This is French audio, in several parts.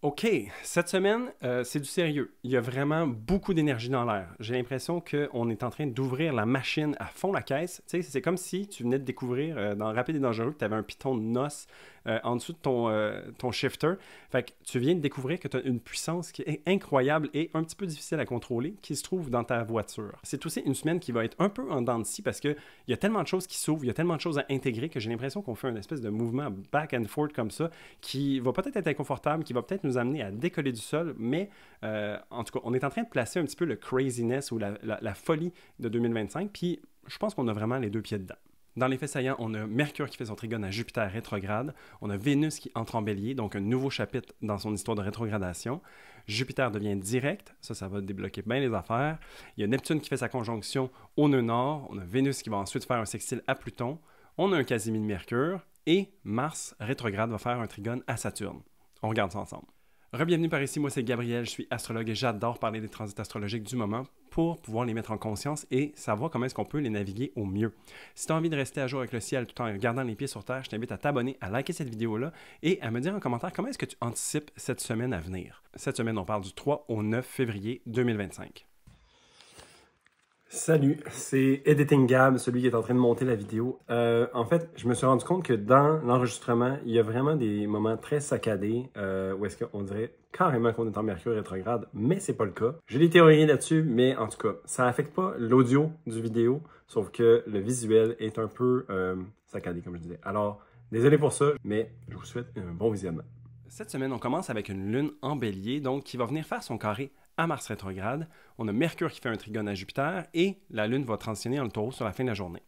OK, cette semaine, c'est du sérieux. Il y a vraiment beaucoup d'énergie dans l'air. J'ai l'impression qu'on est en train d'ouvrir la machine à fond la caisse. Tu sais, c'est comme si tu venais de découvrir dans Rapide et Dangereux que tu avais un piton de noces en dessous de ton shifter. Fait que tu viens de découvrir que tu as une puissance qui est incroyable et un petit peu difficile à contrôler qui se trouve dans ta voiture. C'est aussi une semaine qui va être un peu en dents de scie parce qu'il y a tellement de choses qui s'ouvrent, il y a tellement de choses à intégrer que j'ai l'impression qu'on fait une espèce de mouvement back and forth comme ça qui va peut-être être inconfortable, qui va peut-être nous amener à décoller du sol, mais en tout cas, on est en train de placer un petit peu le craziness ou la folie de 2025, puis je pense qu'on a vraiment les deux pieds dedans. Dans les faits saillants, on a Mercure qui fait son trigone à Jupiter rétrograde, on a Vénus qui entre en bélier, donc un nouveau chapitre dans son histoire de rétrogradation. Jupiter devient direct, ça va débloquer bien les affaires. Il y a Neptune qui fait sa conjonction au nœud nord, on a Vénus qui va ensuite faire un sextile à Pluton, on a un quasimi de Mercure, et Mars rétrograde va faire un trigone à Saturne. On regarde ça ensemble. Rebienvenue par ici, moi c'est Gabriel, je suis astrologue et j'adore parler des transits astrologiques du moment pour pouvoir les mettre en conscience et savoir comment est-ce qu'on peut les naviguer au mieux. Si tu as envie de rester à jour avec le ciel tout en gardant les pieds sur terre, je t'invite à t'abonner, à liker cette vidéo-là et à me dire en commentaire comment est-ce que tu anticipes cette semaine à venir. Cette semaine, on parle du 3 au 9 février 2025. Salut, c'est Editing Gab, celui qui est en train de monter la vidéo. En fait, je me suis rendu compte que dans l'enregistrement, il y a vraiment des moments très saccadés où est-ce qu'on dirait carrément qu'on est en Mercure rétrograde, mais c'est pas le cas. J'ai des théories là-dessus, mais en tout cas, ça affecte pas l'audio du vidéo, sauf que le visuel est un peu saccadé, comme je disais. Alors, désolé pour ça, mais je vous souhaite un bon visionnement. Cette semaine, on commence avec une lune en bélier, donc qui va venir faire son carré à Mars rétrograde. On a Mercure qui fait un trigone à Jupiter et la lune va transitionner dans le taureau sur la fin de la journée.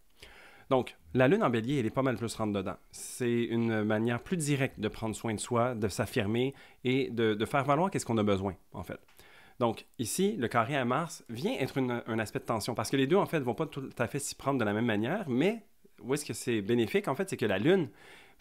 Donc, la lune en bélier, elle est pas mal plus rentre-dedans. C'est une manière plus directe de prendre soin de soi, de s'affirmer et de faire valoir qu'est-ce qu'on a besoin, en fait. Donc, ici, le carré à Mars vient être un aspect de tension parce que les deux, en fait, ne vont pas tout à fait s'y prendre de la même manière, mais où est-ce que c'est bénéfique, en fait, c'est que la lune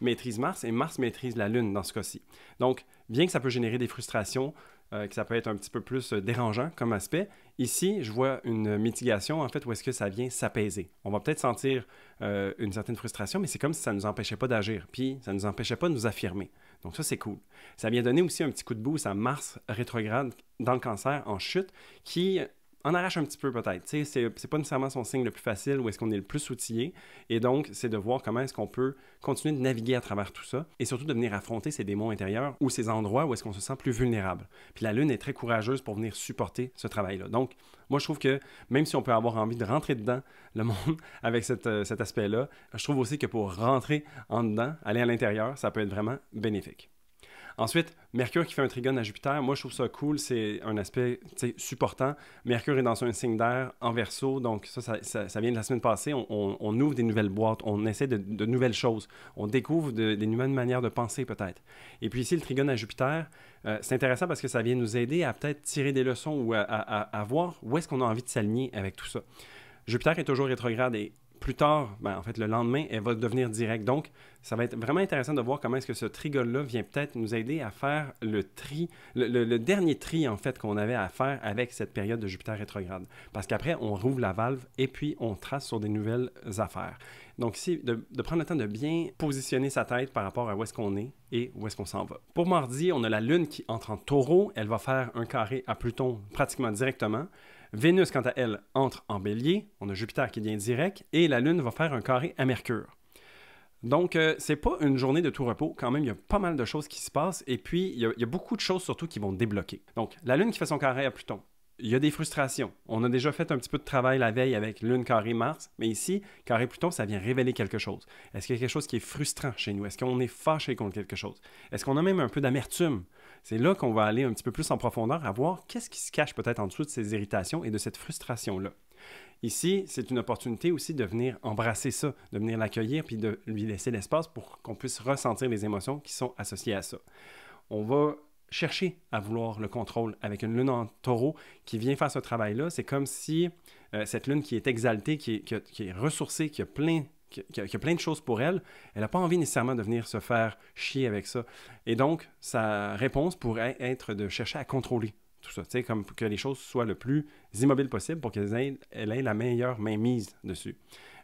maîtrise Mars et Mars maîtrise la lune dans ce cas-ci. Donc, bien que ça peut générer des frustrations, que ça peut être un petit peu plus dérangeant comme aspect. Ici, je vois une mitigation, en fait, où est-ce que ça vient s'apaiser. On va peut-être sentir une certaine frustration, mais c'est comme si ça ne nous empêchait pas d'agir, puis ça ne nous empêchait pas de nous affirmer. Donc ça, c'est cool. Ça vient donner aussi un petit coup de boost à Mars rétrograde dans le Cancer en chute, qui en arrache un petit peu peut-être. C'est pas nécessairement son signe le plus facile où est-ce qu'on est le plus outillé. Et donc, c'est de voir comment est-ce qu'on peut continuer de naviguer à travers tout ça et surtout de venir affronter ces démons intérieurs ou ces endroits où est-ce qu'on se sent plus vulnérable. Puis la Lune est très courageuse pour venir supporter ce travail-là. Donc, moi, je trouve que même si on peut avoir envie de rentrer dedans, le monde, avec cet aspect-là, je trouve aussi que pour rentrer en dedans, aller à l'intérieur, ça peut être vraiment bénéfique. Ensuite, Mercure qui fait un trigone à Jupiter, moi je trouve ça cool, c'est un aspect supportant. Mercure est dans un signe d'air en Verseau, donc ça vient de la semaine passée, on ouvre des nouvelles boîtes, on essaie de nouvelles choses, on découvre des nouvelles manières de penser peut-être. Et puis ici, le trigone à Jupiter, c'est intéressant parce que ça vient nous aider à peut-être tirer des leçons ou à voir où est-ce qu'on a envie de s'aligner avec tout ça. Jupiter est toujours rétrograde et plus tard, en fait, le lendemain, elle va devenir directe. Donc, ça va être vraiment intéressant de voir comment est-ce que ce trigone-là vient peut-être nous aider à faire le tri, le dernier tri, en fait, qu'on avait à faire avec cette période de Jupiter rétrograde. Parce qu'après, on rouvre la valve et puis on trace sur des nouvelles affaires. Donc ici, de prendre le temps de bien positionner sa tête par rapport à où est-ce qu'on est et où est-ce qu'on s'en va. Pour mardi, on a la Lune qui entre en taureau. Elle va faire un carré à Pluton pratiquement directement. Vénus, quant à elle, entre en bélier. On a Jupiter qui vient direct. Et la Lune va faire un carré à Mercure. Donc, c'est pas une journée de tout repos. Quand même, il y a pas mal de choses qui se passent. Et puis, il y a beaucoup de choses surtout qui vont débloquer. Donc, la Lune qui fait son carré à Pluton. Il y a des frustrations. On a déjà fait un petit peu de travail la veille avec Lune, carré, Mars, mais ici, carré Pluton, ça vient révéler quelque chose. Est-ce qu'il y a quelque chose qui est frustrant chez nous? Est-ce qu'on est fâché contre quelque chose? Est-ce qu'on a même un peu d'amertume? C'est là qu'on va aller un petit peu plus en profondeur à voir qu'est-ce qui se cache peut-être en dessous de ces irritations et de cette frustration-là. Ici, c'est une opportunité aussi de venir embrasser ça, de venir l'accueillir puis de lui laisser l'espace pour qu'on puisse ressentir les émotions qui sont associées à ça. On va chercher à vouloir le contrôle avec une lune en taureau qui vient faire ce travail-là. C'est comme si cette lune qui est exaltée, qui est ressourcée, qui a plein de choses pour elle, elle n'a pas envie nécessairement de venir se faire chier avec ça. Et donc, sa réponse pourrait être de chercher à contrôler tout ça, tu sais, comme que les choses soient le plus immobiles possible pour qu'elle ait la meilleure mainmise dessus.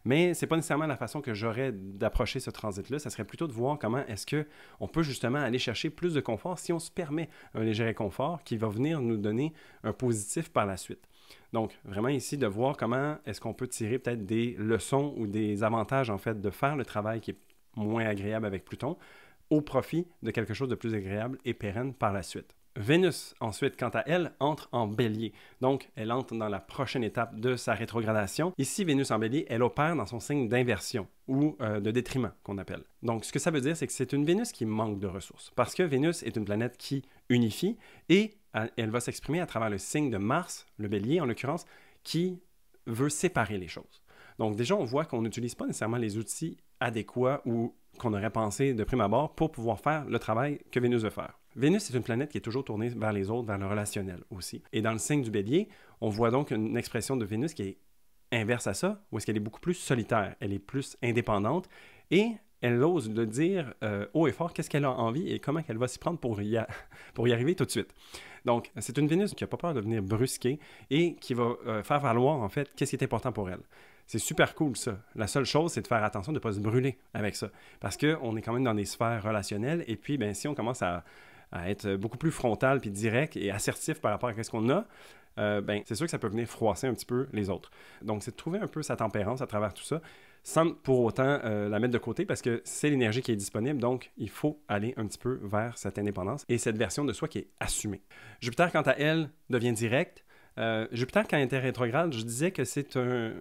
Mais ce n'est pas nécessairement la façon que j'aurais d'approcher ce transit-là. Ça serait plutôt de voir comment est-ce qu'on peut justement aller chercher plus de confort si on se permet un léger réconfort qui va venir nous donner un positif par la suite. Donc, vraiment ici, de voir comment est-ce qu'on peut tirer peut-être des leçons ou des avantages, en fait, de faire le travail qui est moins agréable avec Pluton au profit de quelque chose de plus agréable et pérenne par la suite. Vénus, ensuite, quant à elle, entre en Bélier. Donc, elle entre dans la prochaine étape de sa rétrogradation. Ici, Vénus en Bélier, elle opère dans son signe d'inversion ou de détriment, qu'on appelle. Donc, ce que ça veut dire, c'est que c'est une Vénus qui manque de ressources. Parce que Vénus est une planète qui unifie et elle va s'exprimer à travers le signe de Mars, le Bélier en l'occurrence, qui veut séparer les choses. Donc, déjà, on voit qu'on n'utilise pas nécessairement les outils adéquats ou qu'on aurait pensé de prime abord pour pouvoir faire le travail que Vénus veut faire. Vénus est une planète qui est toujours tournée vers les autres, vers le relationnel aussi. Et dans le signe du Bélier, on voit donc une expression de Vénus qui est inverse à ça, où est-ce qu'elle est beaucoup plus solitaire, elle est plus indépendante et elle ose le dire haut et fort qu'est-ce qu'elle a envie et comment elle va s'y prendre pour y arriver tout de suite. Donc, c'est une Vénus qui n'a pas peur de venir brusquer et qui va faire valoir en fait qu'est-ce qui est important pour elle. C'est super cool, ça. La seule chose, c'est de faire attention de ne pas se brûler avec ça. Parce qu'on est quand même dans des sphères relationnelles. Et puis, ben, si on commence à être beaucoup plus frontal, puis direct et assertif par rapport à ce qu'on a, ben, c'est sûr que ça peut venir froisser un petit peu les autres. Donc, c'est de trouver un peu sa tempérance à travers tout ça, sans pour autant la mettre de côté, parce que c'est l'énergie qui est disponible. Donc, il faut aller un petit peu vers cette indépendance et cette version de soi qui est assumée. Jupiter, quant à elle, devient direct. Jupiter, quand il était rétrograde, je disais que c'est un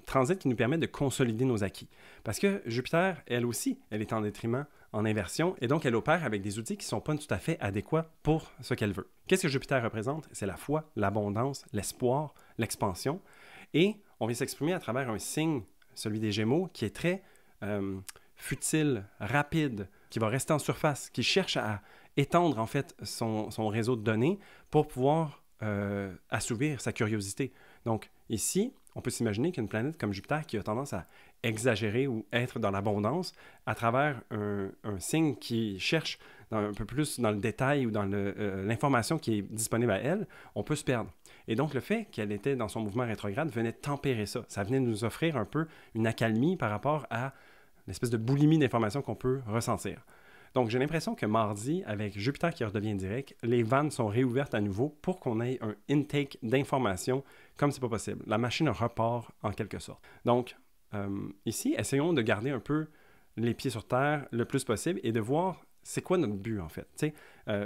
transit qui nous permet de consolider nos acquis. Parce que Jupiter, elle aussi, elle est en détriment, en inversion, et donc elle opère avec des outils qui ne sont pas tout à fait adéquats pour ce qu'elle veut. Qu'est-ce que Jupiter représente? C'est la foi, l'abondance, l'espoir, l'expansion, et on vient s'exprimer à travers un signe, celui des Gémeaux, qui est très futile, rapide, qui va rester en surface, qui cherche à étendre en fait son réseau de données pour pouvoir assouvir sa curiosité. Donc ici, on peut s'imaginer qu'une planète comme Jupiter qui a tendance à exagérer ou être dans l'abondance à travers un signe qui cherche un peu plus dans le détail ou dans l'information qui est disponible à elle, on peut se perdre. Et donc le fait qu'elle était dans son mouvement rétrograde venait tempérer ça. Ça venait nous offrir un peu une accalmie par rapport à l'espèce de boulimie d'informations qu'on peut ressentir. Donc, j'ai l'impression que mardi, avec Jupiter qui redevient direct, les vannes sont réouvertes à nouveau pour qu'on ait un intake d'informations comme c'est pas possible. La machine repart en quelque sorte. Donc, ici, essayons de garder un peu les pieds sur terre le plus possible et de voir c'est quoi notre but en fait.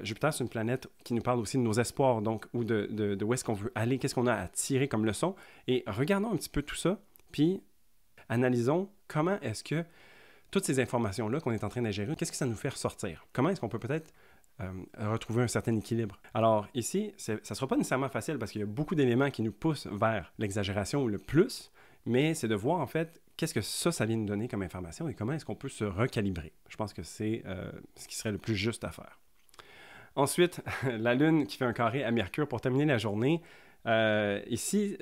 Jupiter, c'est une planète qui nous parle aussi de nos espoirs, donc, ou de où est-ce qu'on veut aller, qu'est-ce qu'on a à tirer comme leçon. Et regardons un petit peu tout ça, puis analysons comment est-ce que toutes ces informations-là qu'on est en train d'ingérer, qu'est-ce que ça nous fait ressortir? Comment est-ce qu'on peut peut-être retrouver un certain équilibre? Alors ici, ça ne sera pas nécessairement facile parce qu'il y a beaucoup d'éléments qui nous poussent vers l'exagération ou le plus, mais c'est de voir en fait qu'est-ce que ça vient nous donner comme information et comment est-ce qu'on peut se recalibrer. Je pense que c'est ce qui serait le plus juste à faire. Ensuite, la Lune qui fait un carré à Mercure pour terminer la journée. Ici,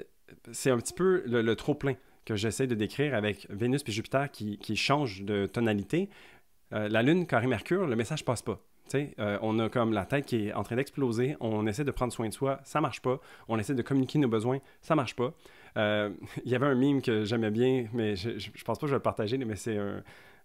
c'est un petit peu le trop-plein que j'essaie de décrire avec Vénus et Jupiter qui changent de tonalité. La Lune, carré Mercure, le message passe pas. On a comme la tête qui est en train d'exploser, on essaie de prendre soin de soi, ça marche pas. On essaie de communiquer nos besoins, ça marche pas. Il y avait un meme que j'aimais bien, mais je pense pas que je vais le partager, mais c'est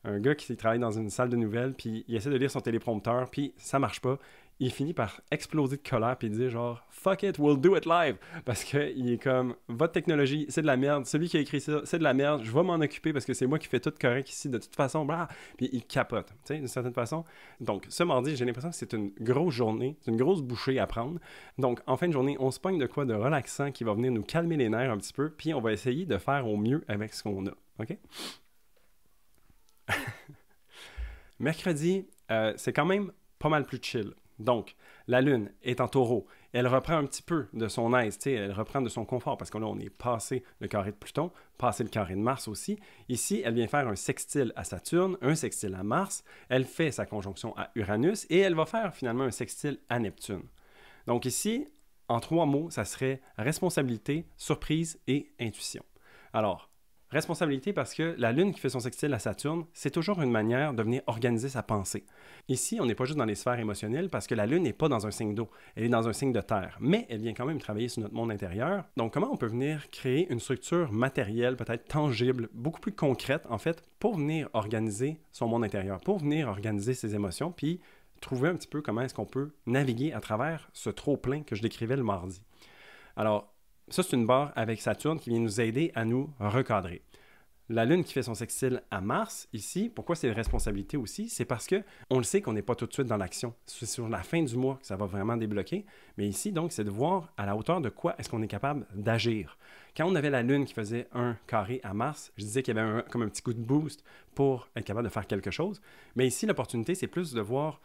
un gars qui travaille dans une salle de nouvelles, puis il essaie de lire son téléprompteur, puis ça marche pas. Il finit par exploser de colère puis dire genre « Fuck it, we'll do it live » parce qu'il est comme « Votre technologie, c'est de la merde. Celui qui a écrit ça, c'est de la merde. Je vais m'en occuper parce que c'est moi qui fais tout correct ici de toute façon. » Puis il capote, tu sais, d'une certaine façon. Donc, ce mardi, j'ai l'impression que c'est une grosse journée, c'est une grosse bouchée à prendre. Donc, en fin de journée, on se pogne de quoi de relaxant qui va venir nous calmer les nerfs un petit peu, puis on va essayer de faire au mieux avec ce qu'on a. OK? Mercredi, c'est quand même pas mal plus chill. Donc, la Lune est en Taureau. Elle reprend un petit peu de son aise, elle reprend de son confort, parce que là, on est passé le carré de Pluton, passé le carré de Mars aussi. Ici, elle vient faire un sextile à Saturne, un sextile à Mars. Elle fait sa conjonction à Uranus et elle va faire finalement un sextile à Neptune. Donc ici, en 3 mots, ça serait responsabilité, surprise et intuition. Alors, Responsabilité parce que la Lune qui fait son sextile à Saturne, c'est toujours une manière de venir organiser sa pensée. Ici, on n'est pas juste dans les sphères émotionnelles parce que la Lune n'est pas dans un signe d'eau, elle est dans un signe de terre, mais elle vient quand même travailler sur notre monde intérieur. Donc, comment on peut venir créer une structure matérielle, peut-être tangible, beaucoup plus concrète, en fait, pour venir organiser son monde intérieur, pour venir organiser ses émotions, puis trouver un petit peu comment est-ce qu'on peut naviguer à travers ce trop-plein que je décrivais le mardi. Alors, ça, c'est une barre avec Saturne qui vient nous aider à nous recadrer. La Lune qui fait son sextile à Mars, ici, pourquoi c'est une responsabilité aussi? C'est parce qu'on le sait qu'on n'est pas tout de suite dans l'action. C'est sur la fin du mois que ça va vraiment débloquer. Mais ici, donc, c'est de voir à la hauteur de quoi est-ce qu'on est capable d'agir. Quand on avait la Lune qui faisait un carré à Mars, je disais qu'il y avait comme un petit coup de boost pour être capable de faire quelque chose. Mais ici, l'opportunité, c'est plus de voir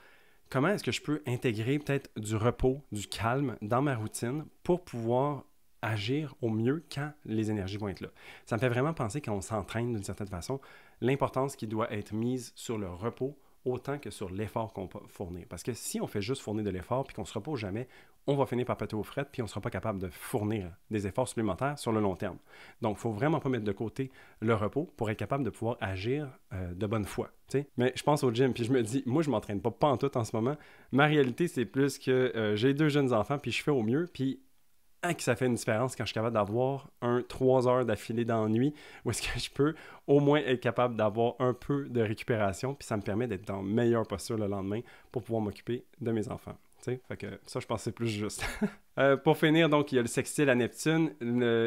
comment est-ce que je peux intégrer peut-être du repos, du calme dans ma routine pour pouvoir agir au mieux quand les énergies vont être là. Ça me fait vraiment penser quand on s'entraîne d'une certaine façon, l'importance qui doit être mise sur le repos autant que sur l'effort qu'on peut fournir. Parce que si on fait juste fournir de l'effort puis qu'on ne se repose jamais, on va finir par péter aux frettes puis on ne sera pas capable de fournir des efforts supplémentaires sur le long terme. Donc, il ne faut vraiment pas mettre de côté le repos pour être capable de pouvoir agir de bonne foi. T'sais? Mais je pense au gym puis je me dis, moi, je ne m'entraîne pas pantoute en ce moment. Ma réalité, c'est plus que j'ai 2 jeunes enfants puis je fais au mieux puis que ça fait une différence quand je suis capable d'avoir 3 heures d'affilée d'ennui où est-ce que je peux au moins être capable d'avoir un peu de récupération puis ça me permet d'être dans meilleure posture le lendemain pour pouvoir m'occuper de mes enfants. Fait que ça, je pense que c'est plus juste. Pour finir, donc, il y a le sextile à Neptune.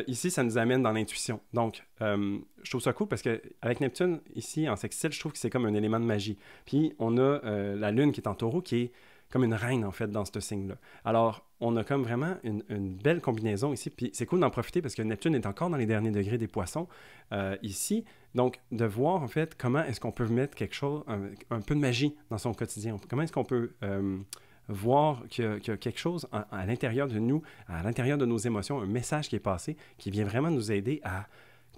Ici, ça nous amène dans l'intuition. Donc, je trouve ça cool parce qu'avec Neptune, ici, en sextile, je trouve que c'est comme un élément de magie. Puis, on a la Lune qui est en taureau qui est comme une reine, en fait, dans ce signe-là. Alors, on a comme vraiment une belle combinaison ici. Puis c'est cool d'en profiter parce que Neptune est encore dans les derniers degrés des poissons ici. Donc, de voir, en fait, comment est-ce qu'on peut mettre quelque chose, un peu de magie dans son quotidien. Comment est-ce qu'on peut voir qu'il y a quelque chose à l'intérieur de nous, à l'intérieur de nos émotions, un message qui est passé, qui vient vraiment nous aider à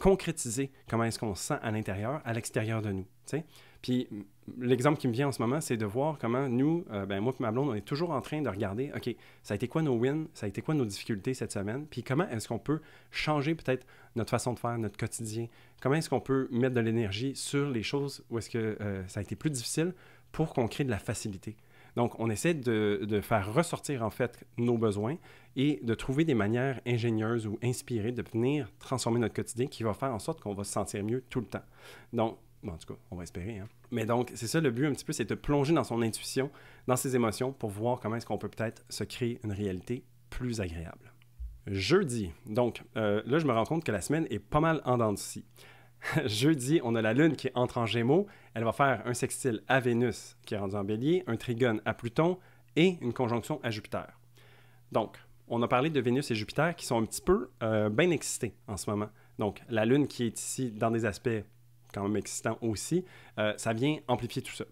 concrétiser comment est-ce qu'on se sent à l'intérieur, à l'extérieur de nous. T'sais? Puis l'exemple qui me vient en ce moment, c'est de voir comment nous, moi et ma blonde, on est toujours en train de regarder, OK, ça a été quoi nos wins, ça a été quoi nos difficultés cette semaine, puis comment est-ce qu'on peut changer peut-être notre façon de faire, notre quotidien, comment est-ce qu'on peut mettre de l'énergie sur les choses où est-ce que ça a été plus difficile pour qu'on crée de la facilité. Donc, on essaie de faire ressortir, en fait, nos besoins et de trouver des manières ingénieuses ou inspirées de venir transformer notre quotidien qui va faire en sorte qu'on va se sentir mieux tout le temps. Donc, bon, en tout cas, on va espérer. Hein? Mais donc, c'est ça le but un petit peu, c'est de plonger dans son intuition, dans ses émotions pour voir comment est-ce qu'on peut peut-être se créer une réalité plus agréable. Jeudi. Donc, là, je me rends compte que la semaine est pas mal en dents de scie. Jeudi, on a la Lune qui entre en Gémeaux. Elle va faire un sextile à Vénus qui est rendu en Bélier, un trigone à Pluton et une conjonction à Jupiter. Donc, on a parlé de Vénus et Jupiter qui sont un petit peu bien excités en ce moment. Donc, la Lune qui est ici dans des aspects quand même excitants aussi, ça vient amplifier tout ça.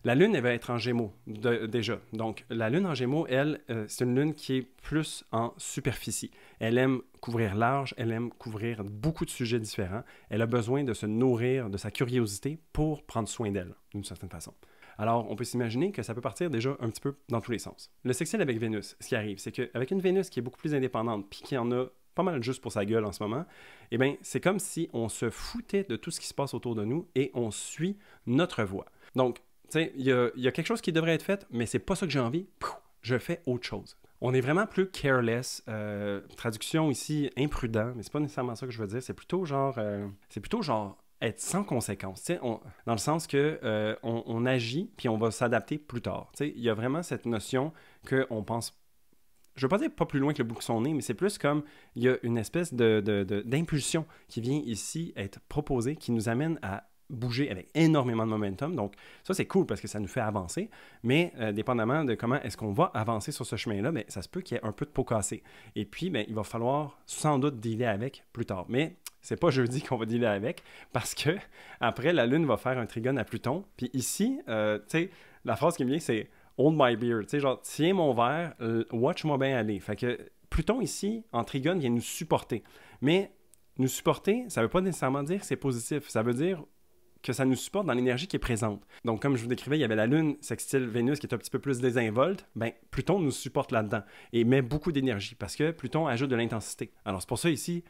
La Lune, elle va être en Gémeaux déjà. Donc, la Lune en Gémeaux, elle, c'est une Lune qui est plus en superficie. Elle aime couvrir large, elle aime couvrir beaucoup de sujets différents. Elle a besoin de se nourrir de sa curiosité pour prendre soin d'elle, d'une certaine façon. Alors, on peut s'imaginer que ça peut partir déjà un petit peu dans tous les sens. Le sextile avec Vénus, ce qui arrive, c'est qu'avec une Vénus qui est beaucoup plus indépendante, puis qui en a pas mal juste pour sa gueule en ce moment, eh bien, c'est comme si on se foutait de tout ce qui se passe autour de nous et on suit notre voie. Donc, tu sais, il y a quelque chose qui devrait être fait, mais c'est pas ça que j'ai envie. Je fais autre chose. On est vraiment plus careless. Traduction ici, imprudent, mais c'est pas nécessairement ça que je veux dire. C'est plutôt genre être sans conséquence. Dans le sens que on agit puis on va s'adapter plus tard. Il y a vraiment cette notion qu'on pense. Je ne veux pas dire pas plus loin que le bout de son nez, mais c'est plus comme il y a une espèce d'impulsion qui vient ici être proposée, qui nous amène à bouger avec énormément de momentum. Donc, ça, c'est cool parce que ça nous fait avancer. Mais dépendamment de comment est-ce qu'on va avancer sur ce chemin-là, bien, ça se peut qu'il y ait un peu de peau cassée. Et puis, bien, il va falloir sans doute dealer avec plus tard. Mais c'est pas jeudi qu'on va dealer avec parce que après, la Lune va faire un trigone à Pluton. Puis ici, tu sais, la phrase qui me vient, c'est « hold my beer ». Tu sais, genre, tiens mon verre, watch-moi bien aller. Fait que Pluton ici, en trigone, vient nous supporter. Mais nous supporter, ça veut pas nécessairement dire que c'est positif. Ça veut dire que ça nous supporte dans l'énergie qui est présente. Donc, comme je vous décrivais, il y avait la Lune sextile Vénus qui est un petit peu plus désinvolte. Bien, Pluton nous supporte là-dedans et met beaucoup d'énergie parce que Pluton ajoute de l'intensité. Alors, c'est pour ça ici,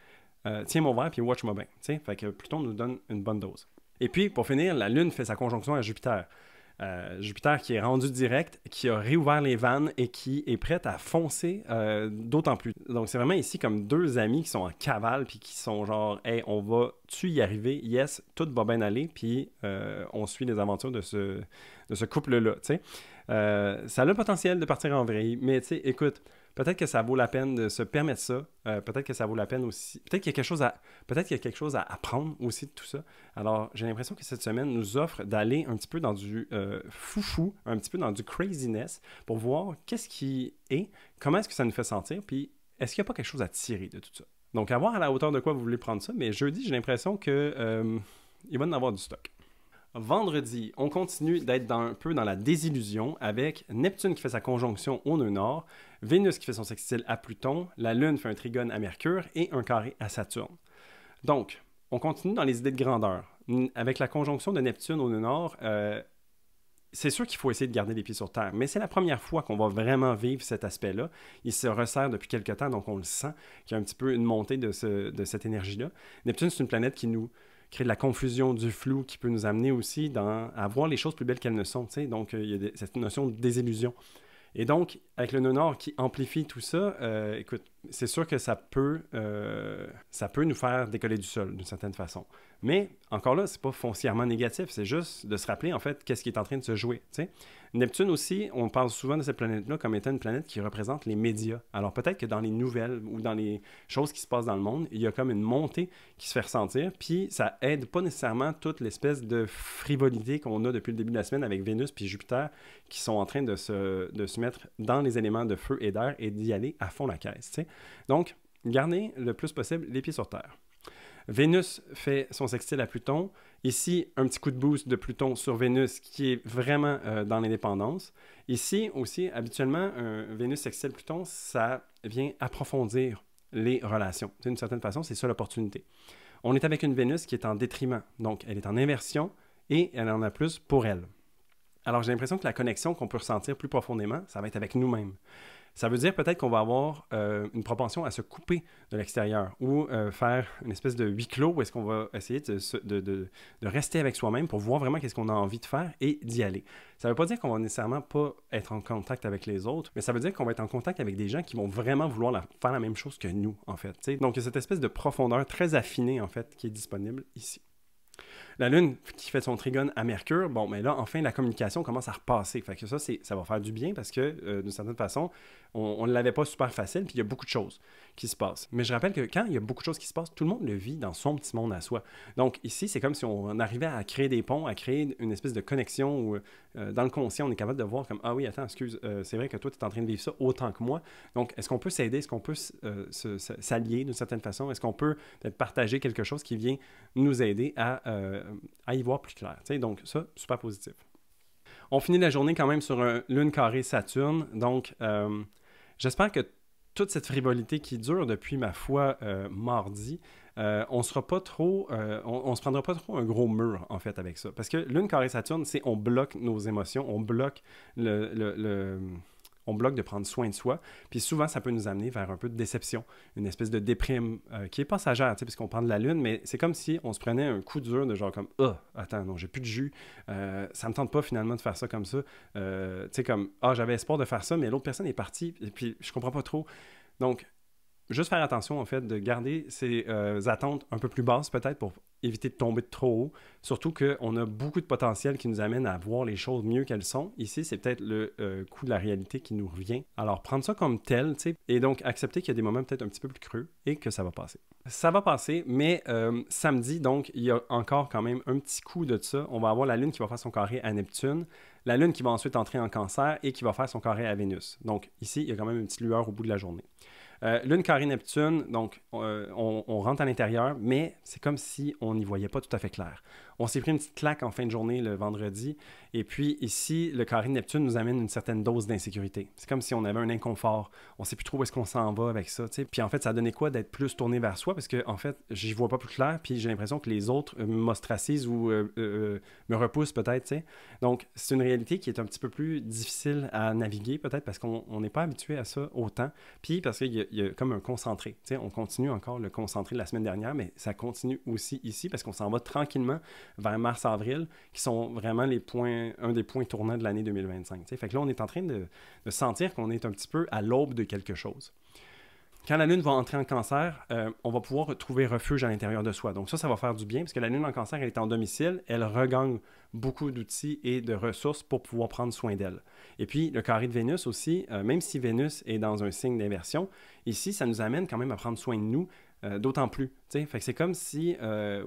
tiens mon verre puis watch-moi bien. T'sais? Fait que Pluton nous donne une bonne dose. Et puis, pour finir, la Lune fait sa conjonction à Jupiter. Jupiter qui est rendu direct, qui a réouvert les vannes et qui est prête à foncer d'autant plus. Donc, c'est vraiment ici comme deux amis qui sont en cavale puis qui sont genre, hey, on va-tu y arriver? Yes, tout va bien aller. Puis, on suit les aventures de ce couple-là. Ça a le potentiel de partir en vrille, mais tu sais, écoute, peut-être que ça vaut la peine de se permettre ça. Peut-être que ça vaut la peine aussi. Peut-être qu'il y a quelque chose à apprendre aussi de tout ça. Alors, j'ai l'impression que cette semaine nous offre d'aller un petit peu dans du foufou, un petit peu dans du craziness pour voir qu'est-ce qui est, comment est-ce que ça nous fait sentir, puis est-ce qu'il n'y a pas quelque chose à tirer de tout ça. Donc, à voir à la hauteur de quoi vous voulez prendre ça, mais jeudi, j'ai l'impression que il va en avoir du stock. Vendredi, on continue d'être un peu dans la désillusion avec Neptune qui fait sa conjonction au nœud nord, Vénus qui fait son sextile à Pluton, la Lune fait un trigone à Mercure et un carré à Saturne. Donc, on continue dans les idées de grandeur. Avec la conjonction de Neptune au nœud nord, c'est sûr qu'il faut essayer de garder les pieds sur terre, mais c'est la première fois qu'on va vraiment vivre cet aspect-là. Il se resserre depuis quelque temps, donc on le sent, qu'il y a un petit peu une montée de cette énergie-là. Neptune, c'est une planète qui nous crée de la confusion, du flou, qui peut nous amener aussi à voir les choses plus belles qu'elles ne sont. T'sais? Donc, il y a cette notion de désillusion. Et donc, avec le nœud nord qui amplifie tout ça, écoute, c'est sûr que ça peut nous faire décoller du sol d'une certaine façon. Mais encore là, c'est pas foncièrement négatif, c'est juste de se rappeler en fait qu'est-ce qui est en train de se jouer. T'sais? Neptune aussi, on parle souvent de cette planète-là comme étant une planète qui représente les médias. Alors peut-être que dans les nouvelles ou dans les choses qui se passent dans le monde, il y a comme une montée qui se fait ressentir, puis ça aide pas nécessairement toute l'espèce de frivolité qu'on a depuis le début de la semaine avec Vénus puis Jupiter qui sont en train de se mettre dans les éléments de feu et d'air et d'y aller à fond la caisse. T'sais? Donc, gardez le plus possible les pieds sur terre. Vénus fait son sextile à Pluton. Ici, un petit coup de boost de Pluton sur Vénus qui est vraiment dans l'indépendance. Ici aussi, habituellement, un Vénus sextile Pluton, ça vient approfondir les relations. D'une certaine façon, c'est ça l'opportunité. On est avec une Vénus qui est en détriment. Donc, elle est en inversion et elle en a plus pour elle. Alors, j'ai l'impression que la connexion qu'on peut ressentir plus profondément, ça va être avec nous-mêmes. Ça veut dire peut-être qu'on va avoir une propension à se couper de l'extérieur ou faire une espèce de huis clos où est-ce qu'on va essayer de rester avec soi-même pour voir vraiment qu'est-ce qu'on a envie de faire et d'y aller. Ça ne veut pas dire qu'on va nécessairement pas être en contact avec les autres, mais ça veut dire qu'on va être en contact avec des gens qui vont vraiment vouloir faire la même chose que nous, en fait. T'sais? Donc, il y a cette espèce de profondeur très affinée, en fait, qui est disponible ici. La Lune qui fait son trigone à Mercure, bon, mais là, enfin, la communication commence à repasser. Fait que ça va faire du bien parce que, d'une certaine façon, on ne l'avait pas super facile, puis il y a beaucoup de choses qui se passent. Mais je rappelle que quand il y a beaucoup de choses qui se passent, tout le monde le vit dans son petit monde à soi. Donc ici, c'est comme si on arrivait à créer des ponts, à créer une espèce de connexion où, dans le conscient, on est capable de voir comme « Ah oui, attends, excuse, c'est vrai que toi, tu es en train de vivre ça autant que moi. » Donc, est-ce qu'on peut s'aider? Est-ce qu'on peut s'allier d'une certaine façon? Est-ce qu'on peut peut-être partager quelque chose qui vient nous aider à y voir plus clair? T'sais? Donc ça, super positif. On finit la journée quand même sur un Lune carré Saturne. Donc, j'espère que toute cette frivolité qui dure depuis, ma foi, mardi, on se prendra pas trop un gros mur, en fait, avec ça. Parce que Lune carré Saturne, c'est on bloque nos émotions, on bloque on bloque de prendre soin de soi. Puis souvent, ça peut nous amener vers un peu de déception, une espèce de déprime qui est passagère, puisqu'on parle de la Lune, mais c'est comme si on se prenait un coup dur de genre comme « Ah, attends, non, j'ai plus de jus. Ça me tente pas finalement de faire ça comme ça. » Tu sais, comme « Ah, j'avais espoir de faire ça, mais l'autre personne est partie, et puis je comprends pas trop. » Donc, juste faire attention, en fait, de garder ses attentes un peu plus basses, peut-être, pour éviter de tomber de trop haut. Surtout qu'on a beaucoup de potentiel qui nous amène à voir les choses mieux qu'elles sont. Ici, c'est peut-être le coup de la réalité qui nous revient. Alors, prendre ça comme tel, tu sais, et donc accepter qu'il y a des moments peut-être un petit peu plus creux et que ça va passer. Ça va passer, mais samedi, donc, il y a encore quand même un petit coup de ça. On va avoir la Lune qui va faire son carré à Neptune, la Lune qui va ensuite entrer en Cancer et qui va faire son carré à Vénus. Donc, ici, il y a quand même une petite lueur au bout de la journée. Lune carré Neptune, donc on rentre à l'intérieur, mais c'est comme si on n'y voyait pas tout à fait clair. On s'est pris une petite claque en fin de journée le vendredi, Et puis ici, le carré de Neptune nous amène une certaine dose d'insécurité. C'est comme si on avait un inconfort. On ne sait plus trop où est-ce qu'on s'en va avec ça. T'sais. Puis en fait, ça a donné quoi d'être plus tourné vers soi parce que en fait, j'y vois pas plus clair. Puis j'ai l'impression que les autres m'ostracisent ou me repoussent peut-être. T'sais. Donc c'est une réalité qui est un petit peu plus difficile à naviguer peut-être parce qu'on n'est pas habitué à ça autant. Puis parce qu'il y a comme un concentré. T'sais. On continue encore le concentré de la semaine dernière, mais ça continue aussi ici parce qu'on s'en va tranquillement vers mars-avril, qui sont vraiment un des points tournants de l'année 2025. T'sais. Fait que là, on est en train de sentir qu'on est un petit peu à l'aube de quelque chose. Quand la Lune va entrer en Cancer, on va pouvoir trouver refuge à l'intérieur de soi. Donc ça va faire du bien, parce que la Lune en Cancer, elle est en domicile, elle regagne beaucoup d'outils et de ressources pour pouvoir prendre soin d'elle. Et puis, le carré de Vénus aussi, même si Vénus est dans un signe d'inversion, ici, ça nous amène quand même à prendre soin de nous, d'autant plus. T'sais. Fait que c'est comme si,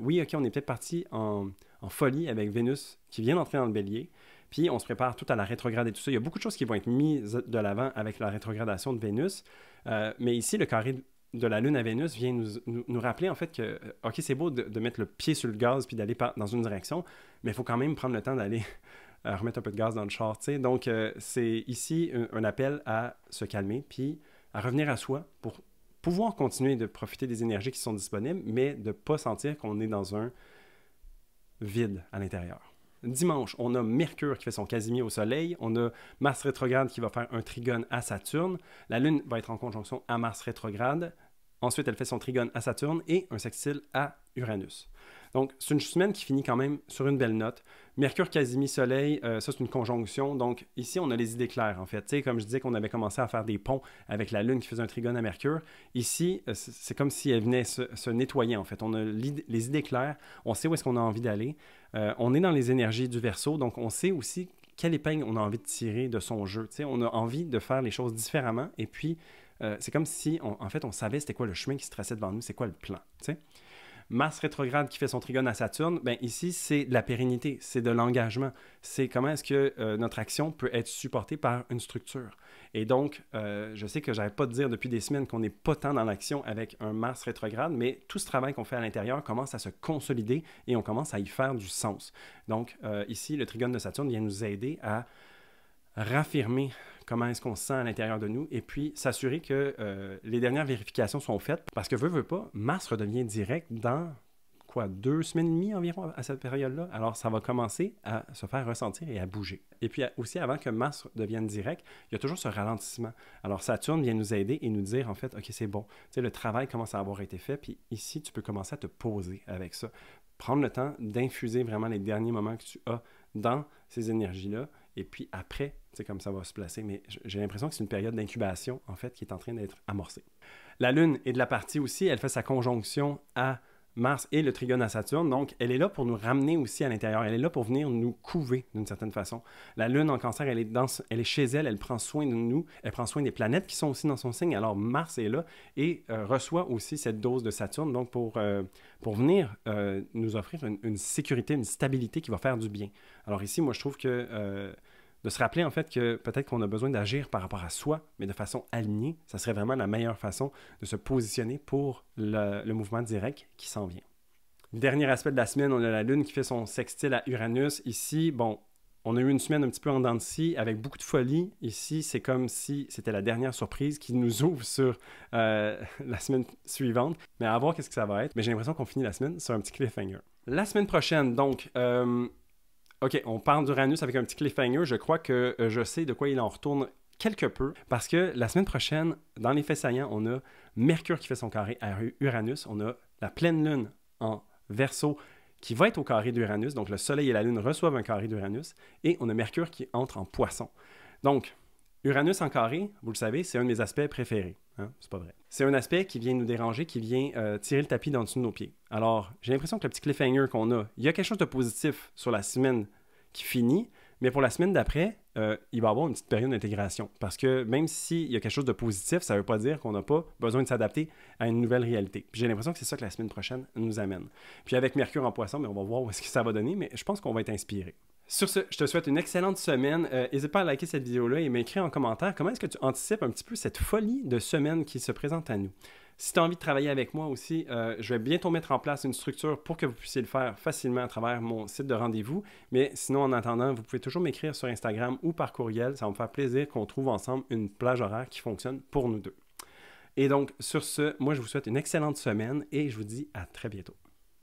oui, OK, on est peut-être parti en folie avec Vénus qui vient d'entrer dans le Bélier, puis on se prépare tout à la rétrograde et tout ça. Il y a beaucoup de choses qui vont être mises de l'avant avec la rétrogradation de Vénus, mais ici, le carré de la Lune à Vénus vient nous rappeler en fait que, OK, c'est beau de mettre le pied sur le gaz puis d'aller dans une direction, mais il faut quand même prendre le temps d'aller remettre un peu de gaz dans le char. T'sais. Donc, c'est ici un appel à se calmer puis à revenir à soi pour pouvoir continuer de profiter des énergies qui sont disponibles, mais de ne pas sentir qu'on est dans un vide à l'intérieur. Dimanche, on a Mercure qui fait son quasimi au Soleil, on a Mars rétrograde qui va faire un trigone à Saturne, la Lune va être en conjonction à Mars rétrograde, ensuite elle fait son trigone à Saturne et un sextile à Uranus. Donc, c'est une semaine qui finit quand même sur une belle note. Mercure, quasimi, Soleil, ça c'est une conjonction. Donc, ici, on a les idées claires, en fait. Tu sais, comme je disais qu'on avait commencé à faire des ponts avec la Lune qui faisait un trigone à Mercure. Ici, c'est comme si elle venait se nettoyer, en fait. On a les idées claires, on sait où est-ce qu'on a envie d'aller. On est dans les énergies du Verseau, donc on sait aussi quelle épingle on a envie de tirer de son jeu. Tu sais, on a envie de faire les choses différemment. Et puis, c'est comme si, en fait, on savait c'était quoi le chemin qui se traçait devant nous, c'est quoi le plan, tu sais. Mars rétrograde qui fait son trigone à Saturne, bien ici, c'est de la pérennité, c'est de l'engagement. C'est comment est-ce que notre action peut être supportée par une structure. Et donc, je sais que j'arrête pas de dire depuis des semaines qu'on n'est pas tant dans l'action avec un Mars rétrograde, mais tout ce travail qu'on fait à l'intérieur commence à se consolider et on commence à y faire du sens. Donc, ici, le trigone de Saturne vient nous aider à raffirmer comment est-ce qu'on se sent à l'intérieur de nous et puis s'assurer que les dernières vérifications sont faites parce que veut pas, Mars redevient direct dans 2 semaines et demie environ à cette période-là. Alors, ça va commencer à se faire ressentir et à bouger. Et puis aussi, avant que Mars devienne direct, il y a toujours ce ralentissement. Alors, Saturne vient nous aider et nous dire, en fait, OK, c'est bon. Tu sais, le travail commence à avoir été fait, puis ici, tu peux commencer à te poser avec ça. Prendre le temps d'infuser vraiment les derniers moments que tu as dans ces énergies-là. Et puis après, tu sais, comme ça va se placer. Mais j'ai l'impression que c'est une période d'incubation, en fait, qui est en train d'être amorcée. La Lune est de la partie aussi. Elle fait sa conjonction à Mars et le trigone à Saturne. Donc, elle est là pour nous ramener aussi à l'intérieur. Elle est là pour venir nous couver d'une certaine façon. La Lune en Cancer, elle est chez elle. Elle prend soin de nous. Elle prend soin des planètes qui sont aussi dans son signe. Alors, Mars est là et reçoit aussi cette dose de Saturne. Donc, pour venir nous offrir une sécurité, une stabilité qui va faire du bien. Alors ici, moi, je trouve que de se rappeler en fait que peut-être qu'on a besoin d'agir par rapport à soi, mais de façon alignée, ça serait vraiment la meilleure façon de se positionner pour le mouvement direct qui s'en vient. Dernier aspect de la semaine, on a la Lune qui fait son sextile à Uranus. Ici, bon, on a eu une semaine un petit peu en dents de scie avec beaucoup de folie. Ici, c'est comme si c'était la dernière surprise qui nous ouvre sur la semaine suivante. Mais à voir qu'est-ce que ça va être. Mais j'ai l'impression qu'on finit la semaine sur un petit cliffhanger. La semaine prochaine, donc... OK, on parle d'Uranus avec un petit cliffhanger. Je crois que je sais de quoi il en retourne quelque peu. Parce que la semaine prochaine, dans les faits saillants, on a Mercure qui fait son carré à Uranus. On a la pleine Lune en Verseau qui va être au carré d'Uranus. Donc, le Soleil et la Lune reçoivent un carré d'Uranus. Et on a Mercure qui entre en Poisson. Donc, Uranus en carré, vous le savez, c'est un de mes aspects préférés. Hein? C'est pas vrai. C'est un aspect qui vient nous déranger, qui vient tirer le tapis d'en dessous de nos pieds. Alors, j'ai l'impression que le petit cliffhanger qu'on a, il y a quelque chose de positif sur la semaine qui finit, mais pour la semaine d'après, il va y avoir une petite période d'intégration. Parce que même s'il y a quelque chose de positif, ça ne veut pas dire qu'on n'a pas besoin de s'adapter à une nouvelle réalité. Puis j'ai l'impression que c'est ça que la semaine prochaine nous amène. Puis avec Mercure en Poisson, on va voir où est-ce que ça va donner, mais je pense qu'on va être inspiré. Sur ce, je te souhaite une excellente semaine. N'hésite pas à liker cette vidéo-là et m'écrire en commentaire comment est-ce que tu anticipes un petit peu cette folie de semaine qui se présente à nous. Si tu as envie de travailler avec moi aussi, je vais bientôt mettre en place une structure pour que vous puissiez le faire facilement à travers mon site de rendez-vous. Mais sinon, en attendant, vous pouvez toujours m'écrire sur Instagram ou par courriel. Ça va me faire plaisir qu'on trouve ensemble une plage horaire qui fonctionne pour nous deux. Et donc, sur ce, moi, je vous souhaite une excellente semaine et je vous dis à très bientôt.